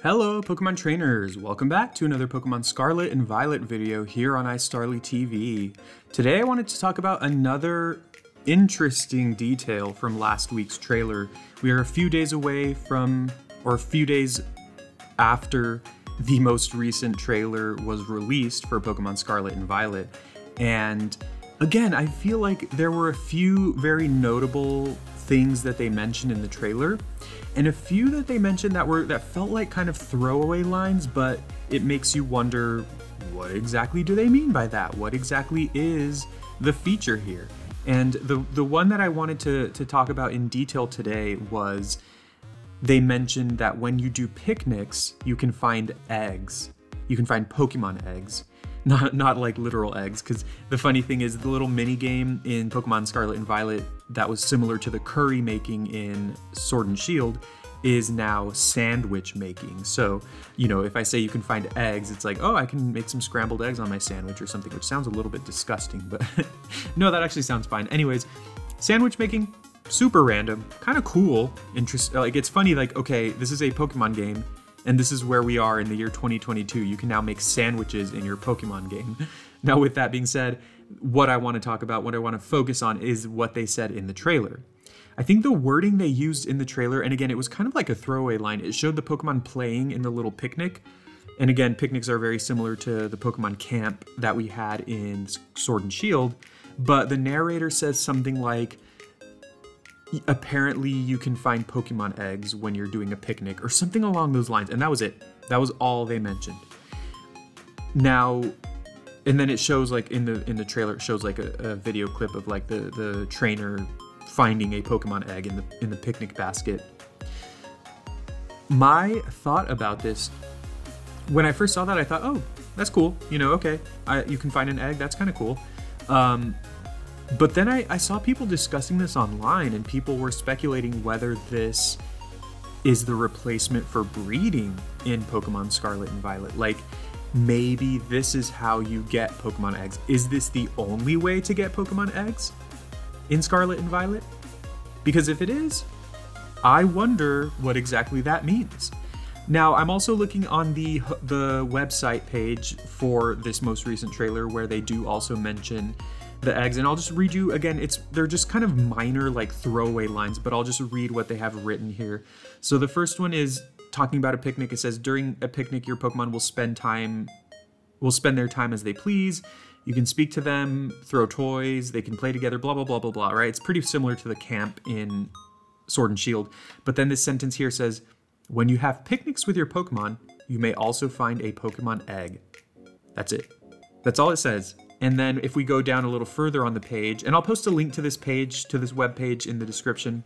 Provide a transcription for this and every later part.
Hello, Pokemon trainers! Welcome back to another Pokemon Scarlet and Violet video here on iStarly TV. Today I wanted to talk about another interesting detail from last week's trailer. We are a few days away from, or a few days after the most recent trailer was released for Pokemon Scarlet and Violet. And again, I feel like there were a few very notable things that they mentioned in the trailer, and a few that they mentioned that felt like kind of throwaway lines, but it makes you wonder, what exactly do they mean by that? What exactly is the feature here? And the one that I wanted to talk about in detail today was they mentioned that when you do picnics, you can find eggs. You can find Pokemon eggs. Not like literal eggs, because the funny thing is the little mini game in Pokemon Scarlet and Violet that was similar to the curry making in Sword and Shield is now sandwich making. So, you know, if I say you can find eggs, it's like, oh, I can make some scrambled eggs on my sandwich or something, which sounds a little bit disgusting, but no, that actually sounds fine. Anyways, sandwich making, super random, kind of cool, interesting. Like, it's funny, like, okay, this is a Pokemon game, and this is where we are in the year 2022. You can now make sandwiches in your Pokemon game. Now, with that being said, what I want to talk about, what I want to focus on is what they said in the trailer. I think the wording they used in the trailer, and again, it was kind of like a throwaway line. It showed the Pokemon playing in the little picnic. And again, picnics are very similar to the Pokemon camp that we had in Sword and Shield. But the narrator says something like, apparently you can find Pokemon eggs when you're doing a picnic or something along those lines. And that was it. That was all they mentioned. Now, and then it shows like in the trailer, it shows like a video clip of like the trainer finding a Pokemon egg in the picnic basket. My thought about this, when I first saw that, I thought, oh, that's cool. You know, okay, you can find an egg. That's kind of cool. But then I saw people discussing this online, and people were speculating whether this is the replacement for breeding in Pokemon Scarlet and Violet. Like, maybe this is how you get Pokemon eggs. Is this the only way to get Pokemon eggs in Scarlet and Violet? Because if it is, I wonder what exactly that means. Now, I'm also looking on the website page for this most recent trailer, where they do also mention the eggs, and I'll just read you again. They're just kind of minor, like throwaway lines, but I'll just read what they have written here. So the first one is talking about a picnic. It says, during a picnic, your Pokemon will spend their time as they please. You can speak to them, throw toys, they can play together, blah, blah, blah, blah, blah, right? It's pretty similar to the camp in Sword and Shield. But then this sentence here says, when you have picnics with your Pokemon, you may also find a Pokemon egg. That's it. That's all it says. And then if we go down a little further on the page, and I'll post a link to this page, to this web page in the description.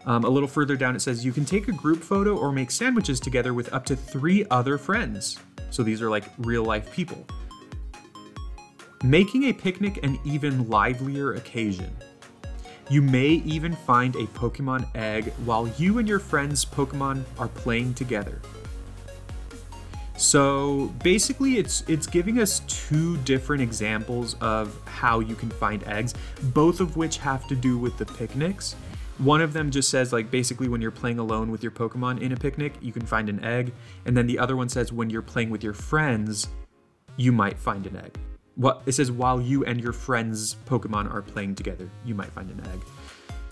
A little further down it says, you can take a group photo or make sandwiches together with up to 3 other friends. So these are like real life people. Making a picnic an even livelier occasion. You may even find a Pokemon egg while you and your friends' Pokemon are playing together. So basically it's giving us 2 different examples of how you can find eggs, both of which have to do with the picnics. One of them just says, like, basically when you're playing alone with your Pokemon in a picnic, you can find an egg. And then the other one says when you're playing with your friends, you might find an egg. It says while you and your friends' Pokemon are playing together, you might find an egg.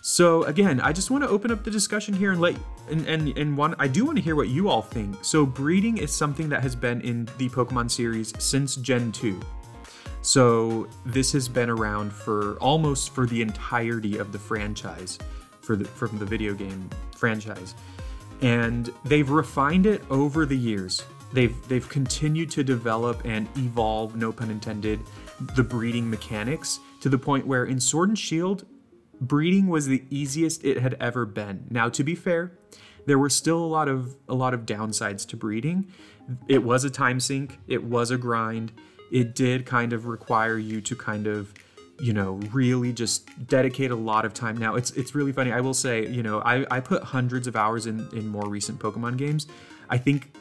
So again, I just want to open up the discussion here and I do want to hear what you all think. So breeding is something that has been in the Pokemon series since Gen 2. So this has been around for almost for the entirety of the franchise, from the video game franchise. And they've refined it over the years. They've continued to develop and evolve, no pun intended, the breeding mechanics to the point where in Sword and Shield, breeding was the easiest it had ever been. Now, to be fair, there were still a lot of downsides to breeding. It was a time sink. It was a grind. It did kind of require you to kind of, you know, really just dedicate a lot of time. Now, it's really funny. I will say, you know, I put hundreds of hours in more recent Pokemon games. I think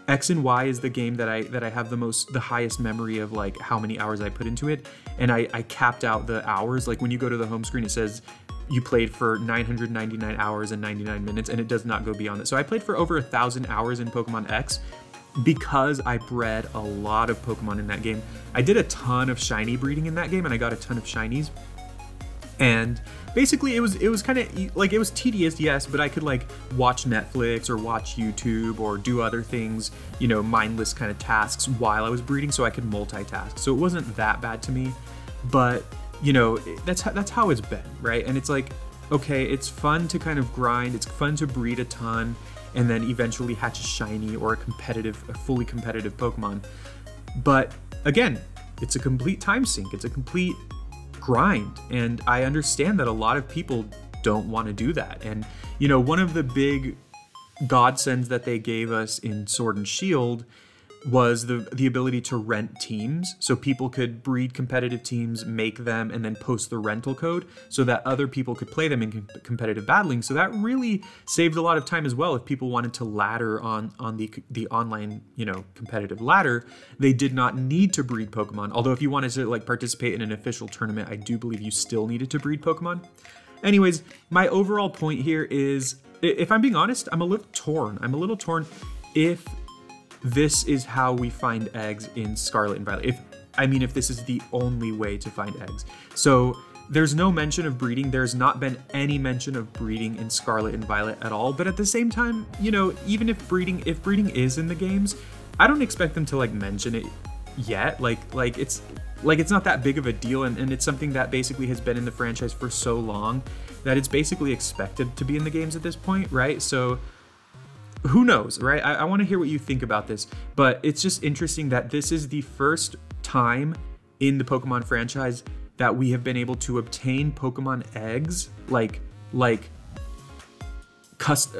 X and Y is the game that I have the highest memory of, like, how many hours I put into it, and I capped out the hours. Like when you go to the home screen, it says you played for 999 hours and 99 minutes, and it does not go beyond that. So I played for over 1,000 hours in Pokemon X because I bred a lot of Pokemon in that game. I did a ton of shiny breeding in that game, and I got a ton of shinies. And basically it was kind of like, it was tedious, yes, but I could like watch Netflix or watch YouTube or do other things, you know, mindless kind of tasks while I was breeding, so I could multitask. So it wasn't that bad to me, but you know, that's how it's been, right? And it's like, okay, it's fun to kind of grind, it's fun to breed a ton, and then eventually hatch a shiny or a fully competitive Pokemon. But again, it's a complete time sink, it's a complete grind, and I understand that a lot of people don't want to do that. And you know, one of the big godsends that they gave us in Sword and Shield was the ability to rent teams, so people could breed competitive teams, make them, and then post the rental code so that other people could play them in competitive battling. So that really saved a lot of time as well. If people wanted to ladder on the online, you know, competitive ladder, they did not need to breed Pokemon. Although if you wanted to like participate in an official tournament, I do believe you still needed to breed Pokemon. Anyways, my overall point here is, if I'm being honest, I'm a little torn. If this is how we find eggs in Scarlet and Violet. If this is the only way to find eggs. So there's no mention of breeding. There's not been any mention of breeding in Scarlet and Violet at all. But at the same time, you know, even if breeding is in the games, I don't expect them to like mention it yet. Like it's not that big of a deal, and it's something that basically has been in the franchise for so long that it's basically expected to be in the games at this point, right? So who knows, right? I want to hear what you think about this, but it's just interesting that this is the first time in the Pokemon franchise that we have been able to obtain Pokemon eggs,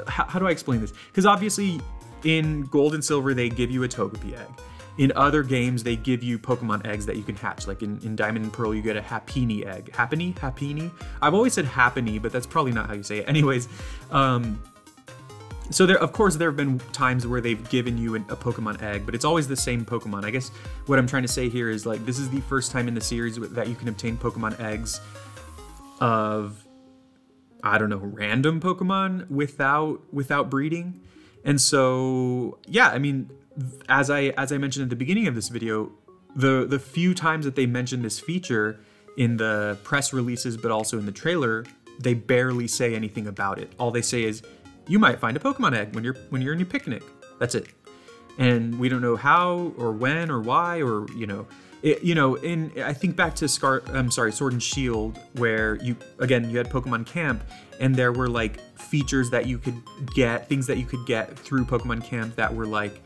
how do I explain this? Because obviously in Gold and Silver, they give you a Togepi egg. In other games, they give you Pokemon eggs that you can hatch. Like in Diamond and Pearl, you get a Happiny egg. Happiny? I've always said Happiny, but that's probably not how you say it. Anyways, so there have been times where they've given you a Pokemon egg, but it's always the same Pokemon. I guess what I'm trying to say here is like, this is the first time in the series that you can obtain Pokemon eggs of, I don't know, random Pokemon without breeding. And so, yeah, I mean, as I mentioned at the beginning of this video, the few times that they mentioned this feature in the press releases, but also in the trailer, they barely say anything about it. All they say is, you might find a Pokemon egg when you're in your picnic. That's it. And we don't know how or when or why, or I think back to Sword and Shield, where you had Pokemon Camp, and there were like features that you could get, things that you could get through Pokemon Camp that were like,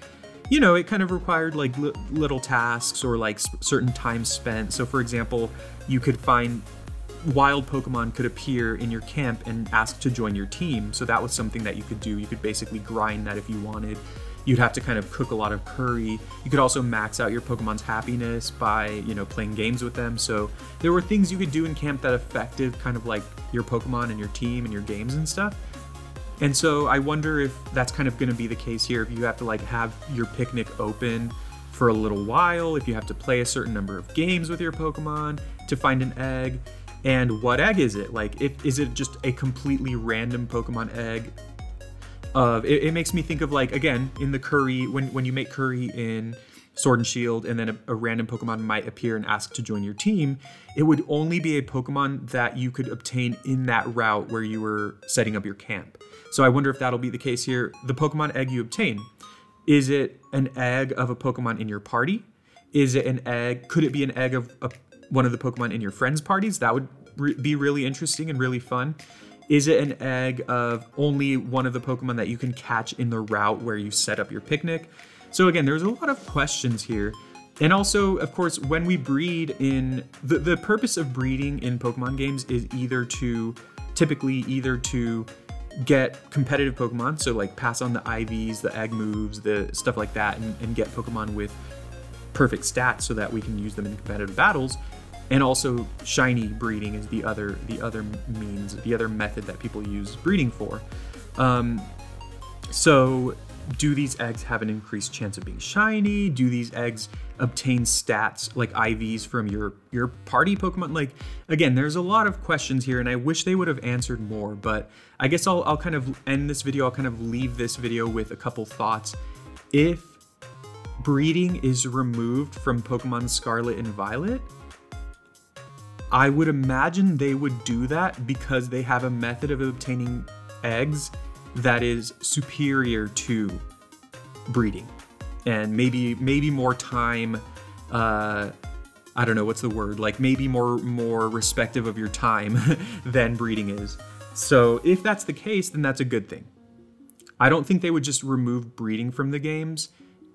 you know, it kind of required like little tasks or like certain time spent. So for example, you could find wild Pokemon could appear in your camp and ask to join your team. So that was something that you could do. You could basically grind that if you wanted. You'd have to kind of cook a lot of curry. You could also max out your Pokemon's happiness by, you know, playing games with them. So there were things you could do in camp that affected kind of like your Pokemon and your team and your games and stuff. And so I wonder if that's kind of going to be the case here. If you have to like have your picnic open for a little while, if you have to play a certain number of games with your Pokemon to find an egg. And what egg is it? Like, is it just a completely random Pokemon egg? It makes me think of like, again, in the curry, when you make curry in Sword and Shield, and then a random Pokemon might appear and ask to join your team, it would only be a Pokemon that you could obtain in that route where you were setting up your camp. So I wonder if that'll be the case here. The Pokemon egg you obtain, is it an egg of a Pokemon in your party? Is it an egg? Could it be an egg of one of the Pokemon in your friends' parties? That would be really interesting and really fun. Is it an egg of only one of the Pokemon that you can catch in the route where you set up your picnic? So again, there's a lot of questions here. And also, of course, when we breed in, the purpose of breeding in Pokemon games is typically either to get competitive Pokemon, so like pass on the IVs, the egg moves, the stuff like that, and get Pokemon with perfect stats so that we can use them in competitive battles. And also shiny breeding is the other method that people use breeding for. So do these eggs have an increased chance of being shiny? Do these eggs obtain stats like IVs from your party Pokemon? Like, again, there's a lot of questions here, and I wish they would have answered more, but I guess I'll kind of end this video. I'll kind of leave this video with a couple thoughts. If breeding is removed from Pokemon Scarlet and Violet, I would imagine they would do that because they have a method of obtaining eggs that is superior to breeding, and maybe more time, I don't know what's the word, like maybe more respective of your time than breeding is. So if that's the case, then that's a good thing. I don't think they would just remove breeding from the games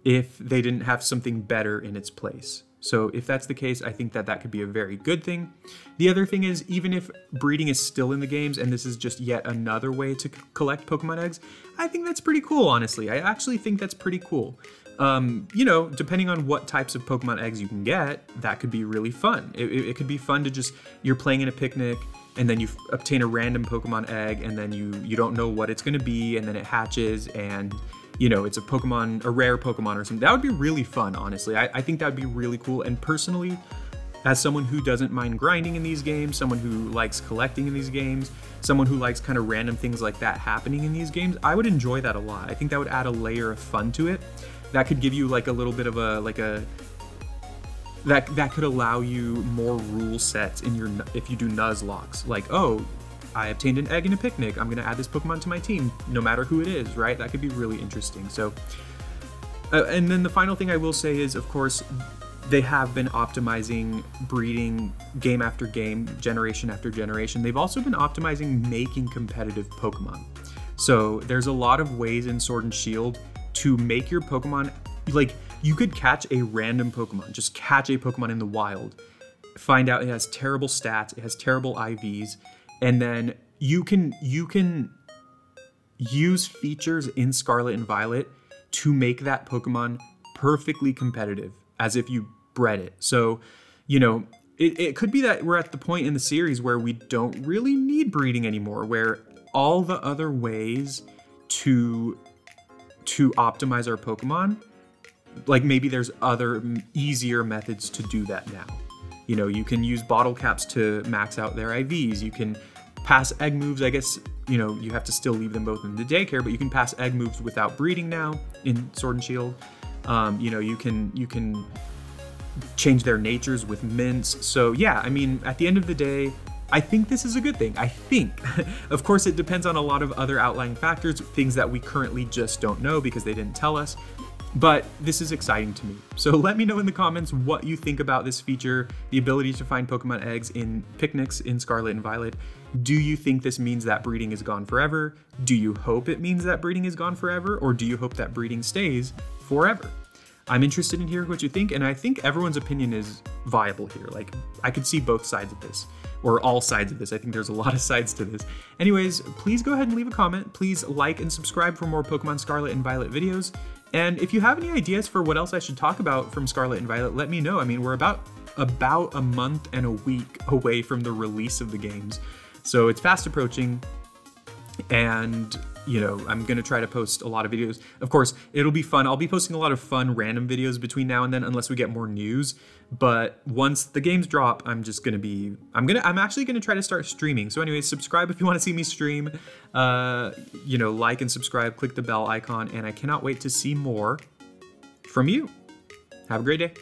if they didn't have something better in its place. So if that's the case, I think that could be a very good thing. The other thing is, even if breeding is still in the games and this is just yet another way to collect Pokemon eggs, I think that's pretty cool, honestly. I actually think that's pretty cool. You know, depending on what types of Pokemon eggs you can get, that could be really fun. It could be fun to just, you're playing in a picnic and then you obtain a random Pokemon egg and then you don't know what it's going to be, and then it hatches and you know, it's a rare Pokemon or something. That would be really fun, honestly. I think that would be really cool. And personally, as someone who doesn't mind grinding in these games, someone who likes collecting in these games, someone who likes kind of random things like that happening in these games, I would enjoy that a lot. I think that would add a layer of fun to it. That could give you like a little bit of that could allow you more rule sets in if you do Nuzlocke. Like, oh, I obtained an egg in a picnic, I'm gonna add this Pokemon to my team, no matter who it is, right? That could be really interesting. So, and then the final thing I will say is, of course, they have been optimizing breeding game after game, generation after generation. They've also been optimizing making competitive Pokemon. So there's a lot of ways in Sword and Shield to make your Pokemon, like, you could catch a random Pokemon, just catch a Pokemon in the wild, find out it has terrible stats, it has terrible IVs, and then you can use features in Scarlet and Violet to make that Pokemon perfectly competitive, as if you bred it. So, you know, it could be that we're at the point in the series where we don't really need breeding anymore, where all the other ways to optimize our Pokemon, like maybe there's other easier methods to do that now. You know, you can use bottle caps to max out their IVs. You can pass egg moves. I guess, you know, you have to still leave them both in the daycare, but you can pass egg moves without breeding now in Sword and Shield. You know, you can change their natures with mints. So yeah, I mean, at the end of the day, I think this is a good thing. I think. Of course, it depends on a lot of other outlying factors, things that we currently just don't know because they didn't tell us. But this is exciting to me. So let me know in the comments what you think about this feature, the ability to find Pokemon eggs in picnics in Scarlet and Violet. Do you think this means that breeding is gone forever? Do you hope it means that breeding is gone forever? Or do you hope that breeding stays forever? I'm interested in hearing what you think, and I think everyone's opinion is viable here. Like, I could see both sides of this, or all sides of this. I think there's a lot of sides to this. Anyways, please go ahead and leave a comment. Please like and subscribe for more Pokemon Scarlet and Violet videos. And if you have any ideas for what else I should talk about from Scarlet and Violet, let me know. I mean, we're about a month and a week away from the release of the games. So it's fast approaching, and you know, I'm gonna try to post a lot of videos. Of course, it'll be fun. I'll be posting a lot of fun random videos between now and then, unless we get more news. But once the games drop, I'm actually gonna try to start streaming. So anyways, subscribe if you want to see me stream. You know, like and subscribe, click the bell icon, and I cannot wait to see more from you. Have a great day.